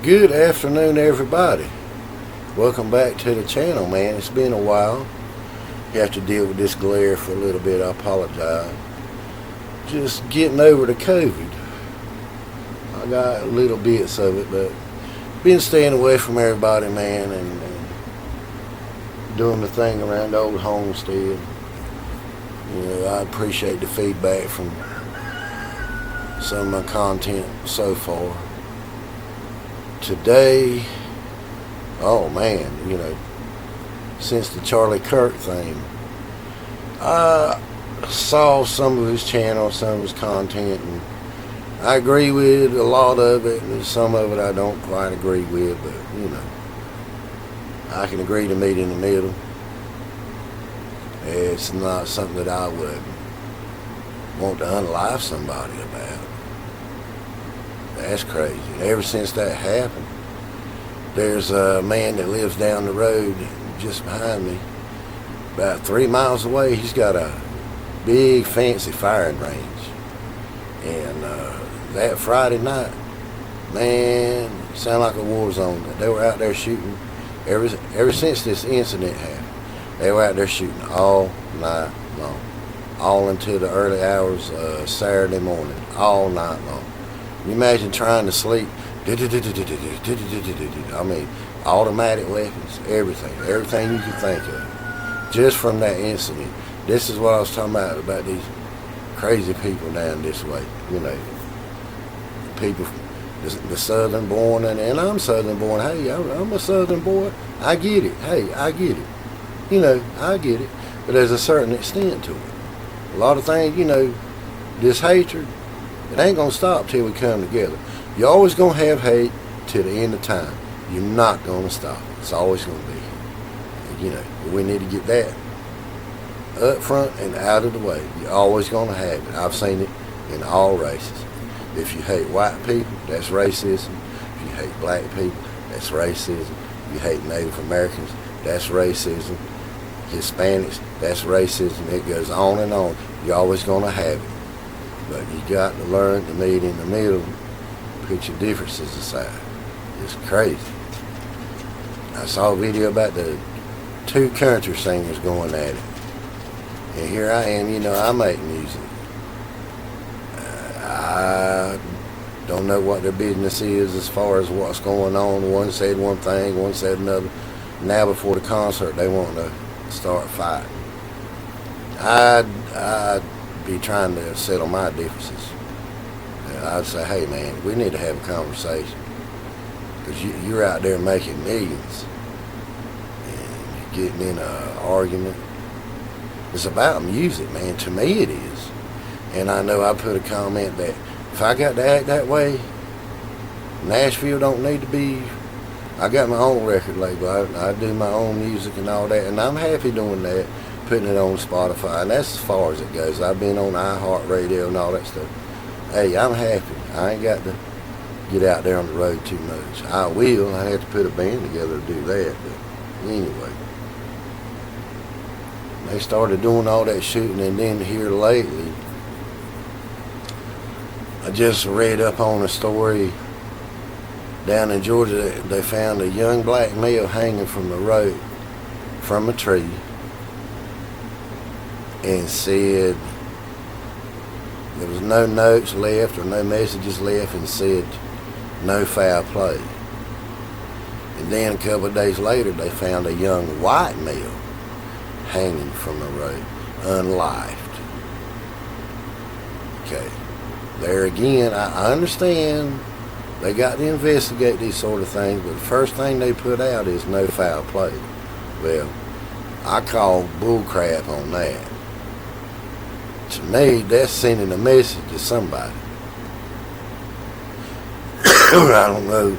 Good afternoon, everybody. Welcome back to the channel, man. It's been a while. You have to deal with this glare for a little bit. I apologize. Just getting over the COVID. I got little bits of it, but been staying away from everybody, man, and doing the thing around the old homestead. You know, I appreciate the feedback from some of my content so far. Today, oh man, you know, since the Charlie Kirk thing, I saw some of his channel, some of his content, and I agree with a lot of it, and some of it I don't quite agree with, but you know, I can agree to meet in the middle. It's not something that I would want to unlife somebody about. That's crazy. And ever since that happened, there's a man that lives down the road just behind me, about 3 miles away. He's got a big fancy firing range. And that Friday night, man, it sounded like a war zone. They were out there shooting ever since this incident happened. They were out there shooting all night long, all until the early hours of Saturday morning, all night long. You imagine trying to sleep. I mean, automatic weapons, everything you can think of, just from that incident. This is what I was talking about these crazy people down this way. You know, people, the southern born, and I'm southern born. Hey, I'm a southern boy. I get it. Hey, I get it. You know, I get it. But there's a certain extent to it. A lot of things, you know, this hatred, it ain't going to stop till we come together. You're always going to have hate till the end of time. You're not going to stop it. It's always going to be. You know, we need to get that up front and out of the way. You're always going to have it. I've seen it in all races. If you hate white people, that's racism. If you hate black people, that's racism. If you hate Native Americans, that's racism. Hispanics, that's racism. It goes on and on. You're always going to have it. But you got to learn to meet in the middle, put your differences aside. It's crazy. I saw a video about the 2 country singers going at it. And here I am, you know, I make music. I don't know what their business is as far as what's going on. One said one thing, one said another. Now before the concert, they want to start fighting. I'd be trying to settle my differences. I'd say, hey man, we need to have a conversation, because you're out there making millions and you're getting in an argument. It's about music, man. To me it is. And I know I put a comment that if I got to act that way, Nashville don't need to be. I got my own record label. I do my own music and all that, and I'm happy doing that, putting it on Spotify, and that's as far as it goes. I've been on iHeartRadio and all that stuff. Hey, I'm happy. I ain't got to get out there on the road too much. I will. I have to put a band together to do that, but anyway. They started doing all that shooting, and then here lately, I just read up on a story down in Georgia. They found a young black male hanging from the road, from a tree, and said there was no notes left or no messages left, and said no foul play. And then a couple of days later, they found a young white male hanging from the road, unlived. Okay, there again, I understand they got to investigate these sort of things, but the first thing they put out is no foul play. Well, I call bullcrap on that. To me, that's sending a message to somebody. I don't know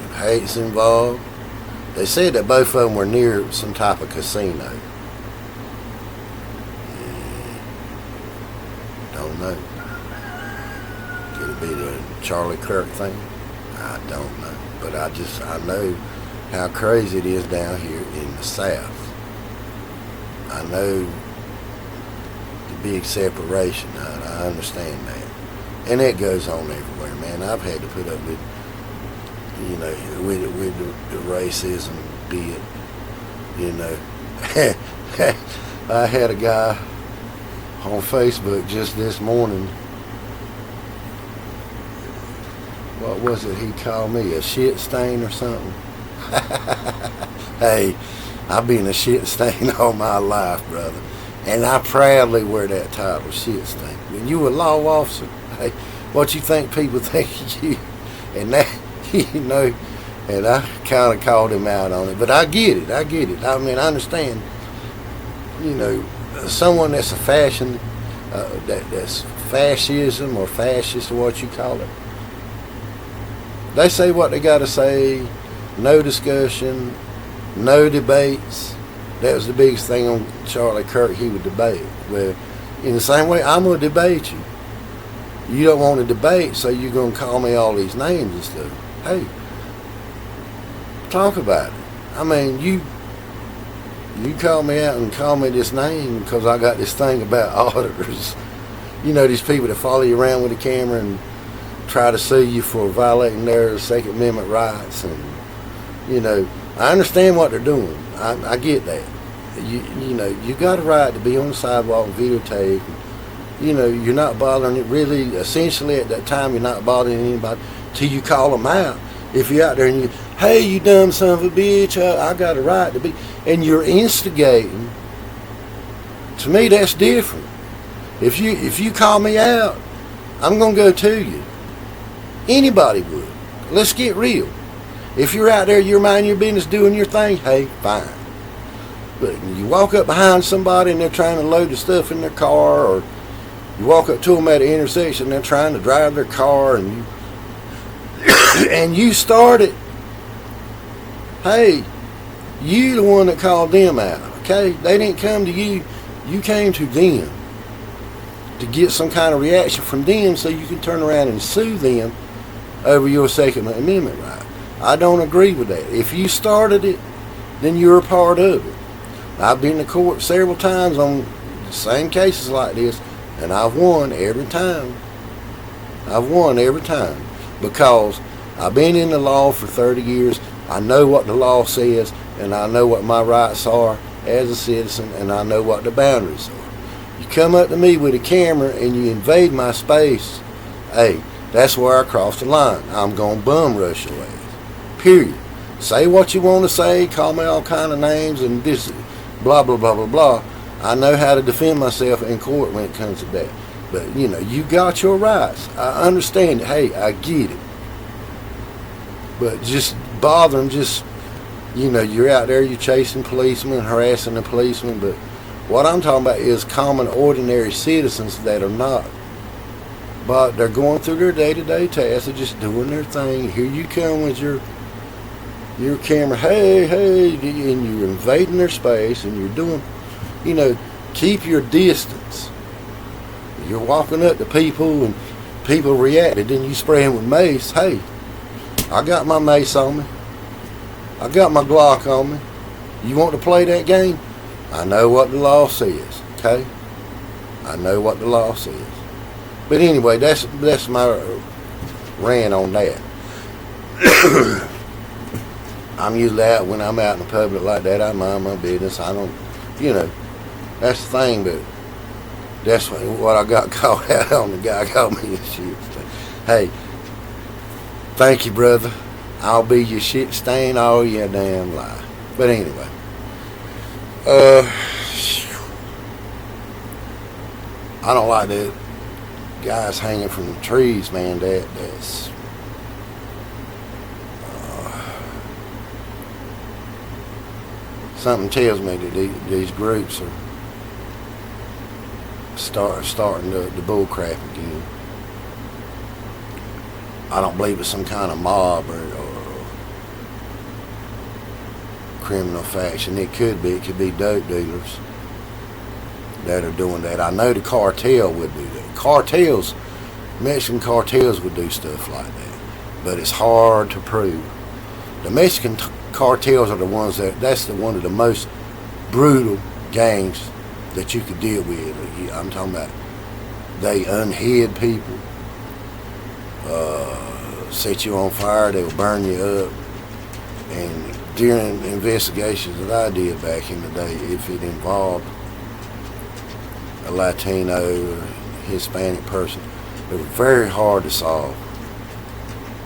if hate's involved. They said that both of them were near some type of casino. Don't know. Could it be the Charlie Kirk thing? I don't know. But I know how crazy it is down here in the South. I know the big separation. I understand that. And it goes on everywhere, man. I've had to put up with you know, with the racism bit, you know. I had a guy on Facebook just this morning. What was it he called me? A shit stain or something? Hey, I've been a shit stain all my life, brother. And I proudly wear that title, shit stain. When you a law officer, hey, what you think people think of you? And that, you know, and I kind of called him out on it. But I get it. I mean, I understand, you know, someone that's a fashion, that's fascism or fascist or what you call it. They say what they got to say, no discussion, no debates. That was the biggest thing on Charlie Kirk, he would debate. Well, in the same way, I'm going to debate you. You don't want to debate, so you're going to call me all these names and stuff. Hey, talk about it. I mean, you call me out and call me this name because I got this thing about auditors. You know, these people that follow you around with a camera and try to sue you for violating their Second Amendment rights. And, you know, I understand what they're doing. I get that. You know, you got a right to be on the sidewalk and videotape. You know, you're not bothering it really. Essentially, at that time, you're not bothering anybody till you call them out. If you're out there and you, hey, you dumb son of a bitch, I got a right to be, and you're instigating. To me, that's different. If you call me out, I'm gonna go to you. Anybody would. Let's get real. If you're out there, you're minding your business, doing your thing, hey, fine. But you walk up behind somebody and they're trying to load the stuff in their car, or you walk up to them at an intersection and they're trying to drive their car, and you and you start it, hey, you the one that called them out, okay? They didn't come to you. You came to them to get some kind of reaction from them so you can turn around and sue them over your Second Amendment right. I don't agree with that. If you started it, then you're a part of it. I've been to court several times on the same cases like this, and I've won every time. I've won every time because I've been in the law for 30 years. I know what the law says, and I know what my rights are as a citizen, and I know what the boundaries are. You come up to me with a camera and you invade my space, hey, that's where I cross the line. I'm going to bum rush your ass. Period. Say what you want to say, call me all kind of names, and this blah, blah, blah, blah, blah. I know how to defend myself in court when it comes to that. But, you know, you got your rights. I understand it. Hey, I get it. But just bother them, just, you know, you're out there, you're chasing policemen, harassing the policemen. But what I'm talking about is common, ordinary citizens that are not. But they're going through their day-to-day tasks. They're just doing their thing. Here you come with your camera, hey, and you're invading their space, and you're doing, you know, keep your distance. You're walking up to people, and people reacted, then you spray them with mace. Hey, I got my mace on me. I got my Glock on me. You want to play that game? I know what the law says, okay? I know what the law says. But anyway, that's my rant on that. I'm usually out when I'm out in the public like that. I mind my business. I don't, you know, that's the thing. But that's what I got called out on. The guy called me a shit stain. Hey, thank you, brother. I'll be your shit stain all your damn life. But anyway, I don't like that guys hanging from the trees, man. That's something tells me that these groups are starting the bull crap again. I don't believe it's some kind of mob or criminal faction. It could be dope dealers that are doing that. I know the cartel would do that. Cartels, Mexican cartels would do stuff like that, but it's hard to prove. The Mexican cartels are the ones that's one of the most brutal gangs that you could deal with. I'm talking about they unhid people, set you on fire, they will burn you up. And during investigations that I did back in the day, if it involved a Latino or Hispanic person, it was very hard to solve.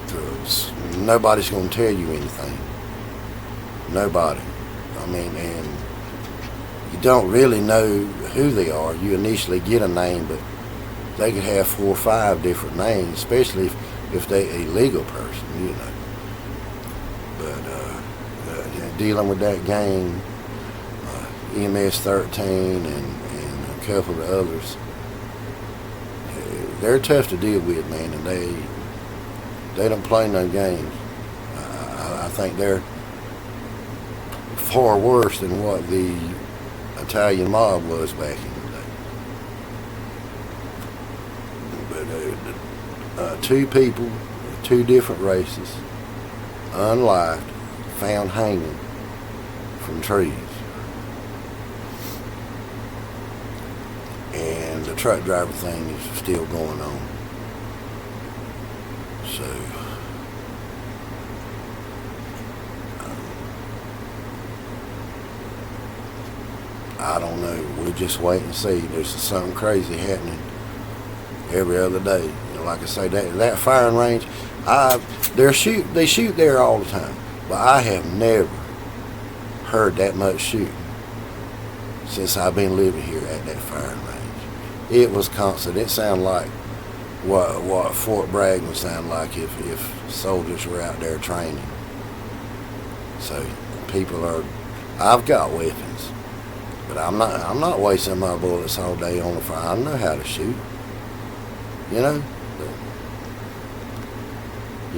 Because nobody's going to tell you anything. Nobody. I mean, and you don't really know who they are. You initially get a name, but they could have 4 or 5 different names, especially if they're a legal person, you know. But dealing with that gang, EMS 13 and a couple of others, they're tough to deal with, man, and they don't play no games. I think they're far worse than what the Italian mob was back in the day. But 2 people, 2 different races, unlived, found hanging from trees. And the truck driver thing is still going on. So I don't know. We just wait and see. There's something crazy happening every other day. You know, like I say, that firing range, they shoot there all the time, but I have never heard that much shooting since I've been living here at that firing range. It was constant. It sounded like what Fort Bragg would sound like if soldiers were out there training. So I've got weapons, but I'm not wasting my bullets all day on the fire. I know how to shoot, you know. But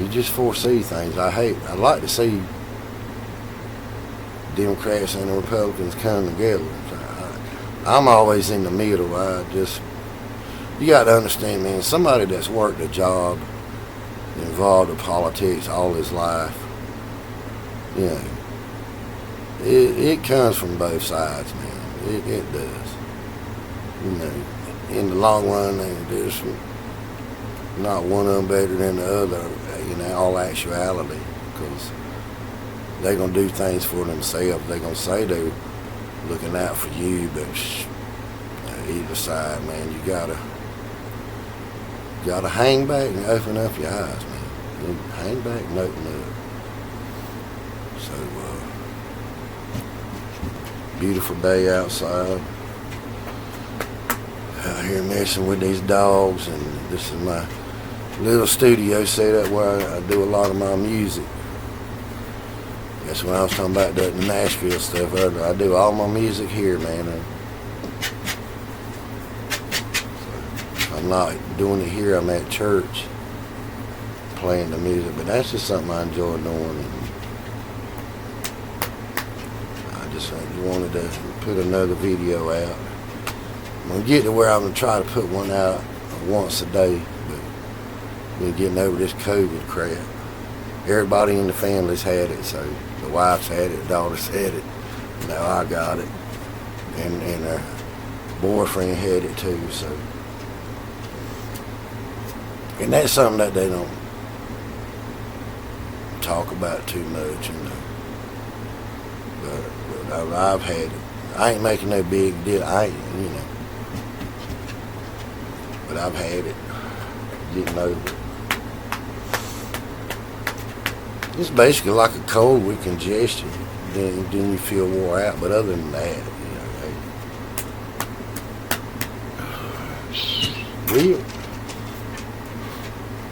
you just foresee things. I'd like to see Democrats and the Republicans come together. I'm always in the middle. You got to understand, man, somebody that's worked a job, involved in politics all his life, you know, it comes from both sides, man. It does. You know, in the long run, there's not one of them better than the other, you know, all actuality, because they're going to do things for themselves. They're going to say they're looking out for you, but either side, man, you gotta hang back and open up your eyes, man. You hang back and open up. So, beautiful day outside. Out here messing with these dogs, and this is my little studio set up where I do a lot of my music. That's when I was talking about the Nashville stuff earlier. I do all my music here, man. I'm not doing it here. I'm at church playing the music, but that's just something I enjoy doing. And I just wanted to put another video out. I'm gonna get to where I'm gonna try to put one out once a day, but we're getting over this COVID crap. Everybody in the family's had it, so the wife's had it, the daughter's had it. Now I got it, and her boyfriend had it too. So. And that's something that they don't talk about too much, you know. But I've had it. I ain't making no big deal. You know. But I've had it. Getting over it. It's basically like a cold with congestion. Then you feel wore out. But other than that, you know,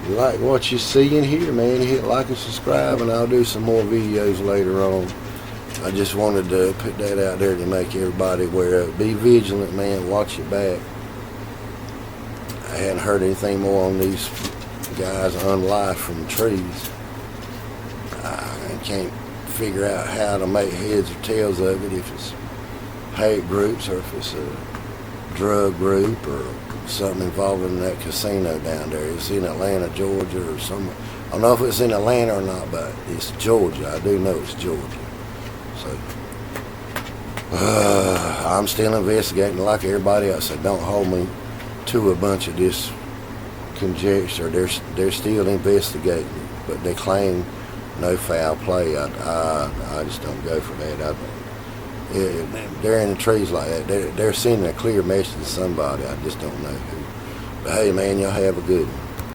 you like what you see in here, man, hit like and subscribe, and I'll do some more videos later on. I just wanted to put that out there to make everybody aware of it. Be vigilant, man. Watch your back. I hadn't heard anything more on these guys unlived from trees. I can't figure out how to make heads or tails of it, if it's hate groups or if it's a drug group or something involving that casino down there. It's in Atlanta, Georgia, or somewhere. I don't know if it's in Atlanta or not, but it's Georgia. I do know it's Georgia. So I'm still investigating like everybody else. So don't hold me to a bunch of this conjecture. They're still investigating. but they claim no foul play. I just don't go for that. They're in the trees like that. They're sending a clear message to somebody. I just don't know who. But hey, man, y'all have a good one.